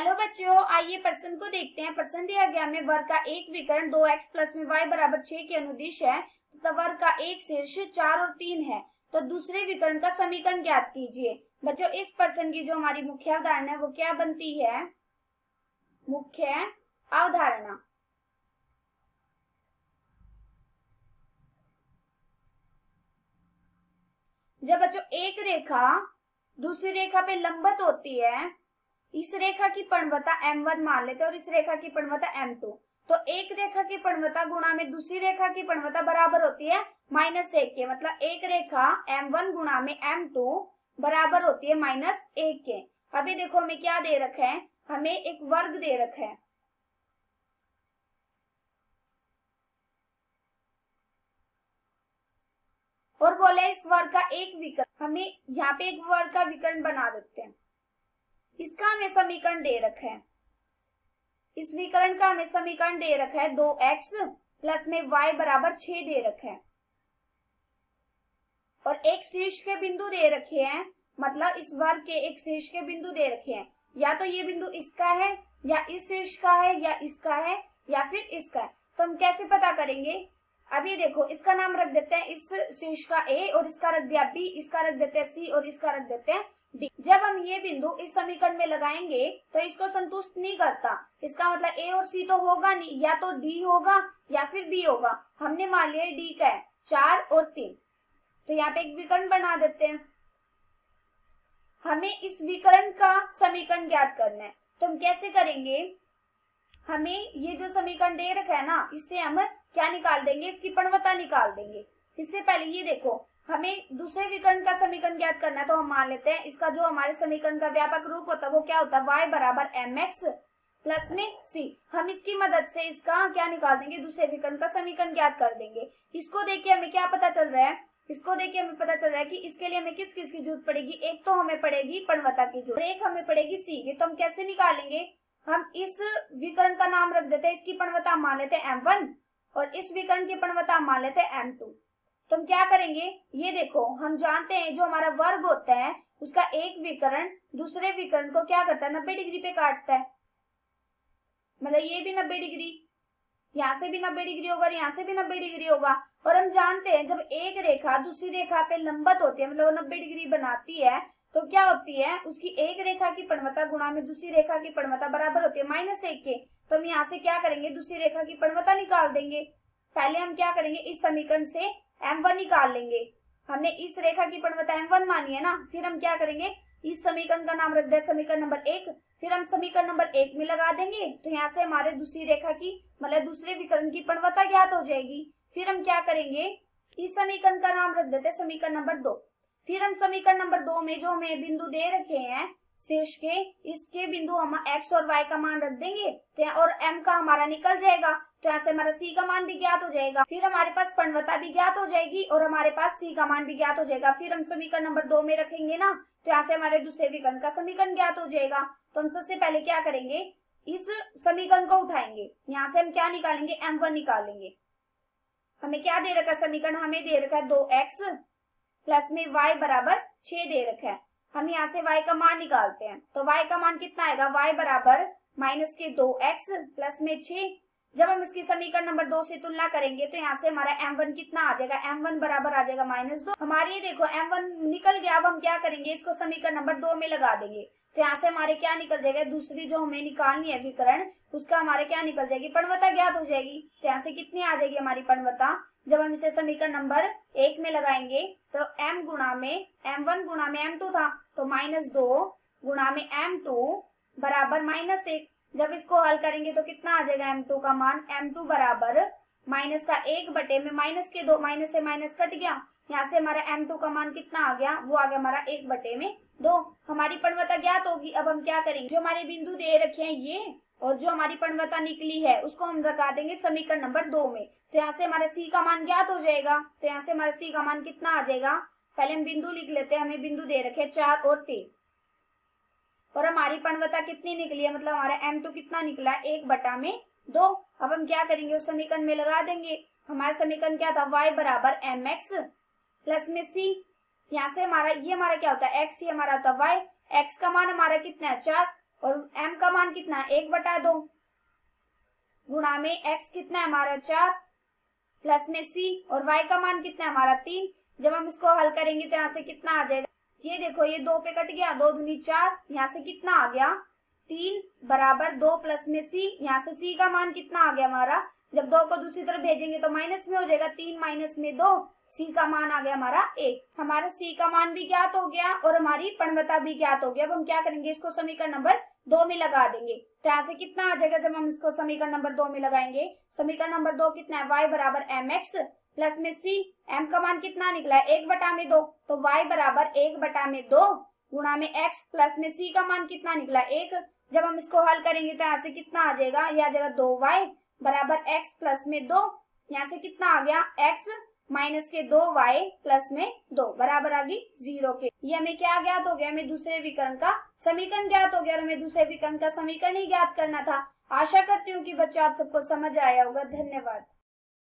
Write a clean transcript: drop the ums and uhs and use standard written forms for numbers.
Hello बच्चों, आइए प्रश्न को देखते हैं। प्रश्न दिया गया हमें वर्ग का एक विकर्ण 2x प्लस में y बराबर 6 के अनुदिश है तथा वर्ग का एक शीर्ष 4 और 3 है, तो दूसरे विकर्ण का समीकरण ज्ञात कीजिए। बच्चों, इस प्रश्न की जो हमारी मुख्य अवधारणा है वो क्या बनती है? मुख्य अवधारणा। जब बच्चों एक रेखा दूसरी रेखा पे लंबवत होती है, इस रेखा की परिवृत्ता m1 मान लेते हैं और इस रेखा की परिवृत्ता m2, तो एक रेखा की परिवृत्ता गुणा में दूसरी रेखा की परिवृत्ता बराबर होती है -1 के। मतलब एक रेखा m1 गुणा में m2 बराबर होती है -1 के। अभी देखो हमें क्या दे रखा है, हमें एक वर्ग दे रखा है। और बोले इस वर्ग का एक विकर्ण, हमें यहाँ पे एक वर्ग का विकर्ण बना देते हैं। इसका हमें समीकरण दे रखा है, इस विकर्ण का हमें समीकरण दे रखा है 2x प्लस में y बराबर 6 दे रखा है और एक शीर्ष के बिंदु दे रखे हैं। मतलब इस वर्ग के एक शीर्ष के बिंदु दे रखे हैं, या तो ये बिंदु इसका है या इस शीर्ष का है या इसका है या फिर इसका है। तो हम कैसे पता करेंगे? अभी देखो, इसका नाम रख देते हैं इस शीर्ष का a और इसका रख दिया b, इसका रख देते हैं c और इसका रख देते हैं d। जब हम ये बिंदु इस समीकरण में लगाएंगे तो इसको संतुष्ट नहीं करता। इसका मतलब a और c तो होगा नहीं, या तो d होगा या फिर b होगा। हमने मान लिया d का है 4 और 3, तो यहाँ पे एक विकर्ण बना देते हैं। हमें इस विकर्ण का समीकरण ज्ञात करना है, तो हम कैसे करेंगे? हमें ये जो समीकरण दे रखा है ना, इससे हम क्या निकाल देंगे? इसकी परिवृत्ता निकाल देंगे। इससे पहले ये देखो, हमें दूसरे विकर्ण का समीकरण ज्ञात करना है, तो हम मान लेते हैं इसका जो हमारे समीकरण का व्यापक रूप होता है वो क्या होता है? y बराबर mx प्लस में c। हम इसकी मदद से इसका क्या निकाल देंगे? दूसरे विकर्ण का समीकरण ज्ञात कर देंगे। इसको देख के हमें क्या पता चल रहा है? इसको देख के हमें पता चल रहा है कि इसके लिए हमें किस किस की जरूरत पड़ेगी। एक तो हमें पड़ेगी परिवृत्ता की जरूरत, एक हमें पड़ेगी c की। तो हम कैसे निकालेंगे? हम इस विकर्ण का नाम रख देते हैं, इसकी परिवृत्ता मान लेते हैं m1 और इस विकर्ण की परिवृत्ता मान लेते हैं m2। तो हम क्या करेंगे? ये देखो, हम जानते हैं जो हमारा वर्ग होता है उसका एक विकर्ण दूसरे विकर्ण को क्या करता है? 90 डिग्री पे काटता है। मतलब ये भी 90 डिग्री, यहाँ से भी 90 डिग्री होगा और यहाँ से भी 90 डिग्री होगा। और हम जानते हैं जब एक रेखा दूसरी रेखा पे लंबवत होती है, मतलब 90 डिग्री बनाती है, तो क्या होती है? उसकी एक रेखा की परिवृत्ता गुणा में दूसरी रेखा की परिवृत्ता बराबर होती है -1 के। तो हम यहाँ से क्या करेंगे? दूसरी रेखा की परिवृत्ता निकाल देंगे। पहले हम क्या करेंगे? इस समीकरण से m1 निकाल लेंगे। हमने इस रेखा की परिवृत्ता m1 मानी है ना, फिर हम क्या करेंगे? इस समीकरण का नाम रख दें समीकरण नंबर 1, फिर हम समीकरण नंबर 1 में लगा देंगे, तो यहाँ से हमारे दूसरी रेखा की मतलब दूसरे विकर्ण की परिवृत्ता ज्ञात हो जाएगी। फिर हम क्या करेंगे? इस समीकरण का नाम रख देते समीकरण नंबर 2। फिर हम समीकरण नंबर 2 में जो हमें बिंदु दे रखे हैं शीर्ष के, इसके बिंदु हम x और y का मान रख देंगे और m का हमारा निकल जाएगा, तो यहाँ से हमारा c का मान भी ज्ञात हो जाएगा। फिर हमारे पास परिवृत्ता भी ज्ञात हो जाएगी और हमारे पास c का मान भी ज्ञात हो जाएगा। फिर हम समीकरण नंबर 2 में रखेंगे ना, तो यहाँ से हमारे दूसरे विकर्ण का समीकरण ज्ञात हो जाएगा। तो हम सबसे पहले क्या करेंगे? इस समीकरण को उठाएंगे, यहाँ से हम क्या निकालेंगे? m1 निकालेंगे। हमें क्या दे रखा है समीकरण? हमें दे रखा है 2x प्लस में y बराबर 6 दे रखा है। हम यहाँ से y का मान निकालते हैं, तो y का मान कितना आएगा? y बराबर -2x प्लस में 6। जब हम इसकी समीकरण नंबर 2 से तुलना करेंगे तो यहाँ से हमारा m1 कितना आ जाएगा? m1 बराबर आ जाएगा -2। हमारे ये देखो m1 निकल गया। अब हम क्या करेंगे? इसको समीकरण नंबर 2 में लगा देंगे, तो यहाँ से हमारे क्या निकल जाएगा? दूसरी जो हमें निकालनी है विकर्ण, उसका हमारे क्या निकल जाएगी? परिवृत्ता ज्ञात हो जाएगी। तो यहाँ से कितनी आ जाएगी हमारी परिवृत्ता? जब हम इसे समीकरण नंबर 1 में लगाएंगे तो m गुणा में m1 गुणा में m2 था, तो -2 गुणा में m2 बराबर -1। जब इसको हल करेंगे तो कितना आ जाएगा m2 का मान? m2 बराबर माइनस का 1 बटे में -2, माइनस से माइनस कट गया। यहाँ से हमारा m2 का मान कितना आ गया? वो आ गया हमारा 1 बटे में 2। हमारी परिवृत्ता ज्ञात होगी। अब हम क्या करेंगे? जो हमारे बिंदु दे रखे हैं ये, और जो हमारी परिवृत्ता निकली है उसको हम लगा देंगे समीकरण नंबर 2 में, तो यहाँ से हमारा c का मान ज्ञात हो जाएगा। तो यहाँ से हमारा c का मान कितना आ जाएगा? पहले हम बिंदु लिख लेते हैं। हमें बिंदु दे रखे 4 और 3 और हमारी परिवृत्ता कितनी निकली है? मतलब हमारा m2 कितना निकला है? 1 बटा में 2। अब हम क्या करेंगे? उस समीकरण में लगा देंगे। हमारा समीकरण क्या था? y बराबर mx प्लस में c। यहाँ से हमारा ये हमारा क्या होता है? x, ये हमारा होता है y। x का मान हमारा कितना है? 4 और m का मान कितना है 1/2 गुणा में x कितना है हमारा 4 प्लस में c और y का मान कितना है हमारा 3। जब हम इसको हल करेंगे तो यहाँ से कितना आ जाएगा, ये देखो ये 2 पे कट गया, 2 दूनी 4, यहाँ से कितना आ गया 3 बराबर 2 प्लस में c, यहाँ से c का मान कितना आ गया हमारा, जब 2 को दूसरी तरफ भेजेंगे तो माइनस में हो जाएगा, 3 माइनस में 2, c का मान आ गया हमारा 1। हमारा c का मान भी ज्ञात हो गया और हमारी पणवता भी ज्ञात हो गया। अब हम क्या करेंगे, इसको समीकरण नंबर 2 में लगा देंगे। तो यहाँ से कितना आ जाएगा जब हम इसको समीकरण नंबर 2 में लगाएंगे, समीकरण नंबर 2 कितना है y बराबर mx प्लस में c, m का मान कितना निकला है 1/2, तो y बराबर 1/2 गुणा में x प्लस में c का मान कितना निकला 1। जब हम इसको हल करेंगे तो यहाँ से कितना आ जाएगा, यह आ जाएगा 2y बराबर x प्लस में 2, यहाँ से कितना आ गया x माइनस के 2y प्लस में 2 बराबर आ गई 0 के। ये हमें क्या ज्ञात हो गया, हमें दूसरे विकर्ण का समीकरण ज्ञात हो गया और हमें दूसरे विकर्ण का समीकरण ही ज्ञात करना था। आशा करती हूँ कि बच्चों आप सबको समझ आया होगा। धन्यवाद।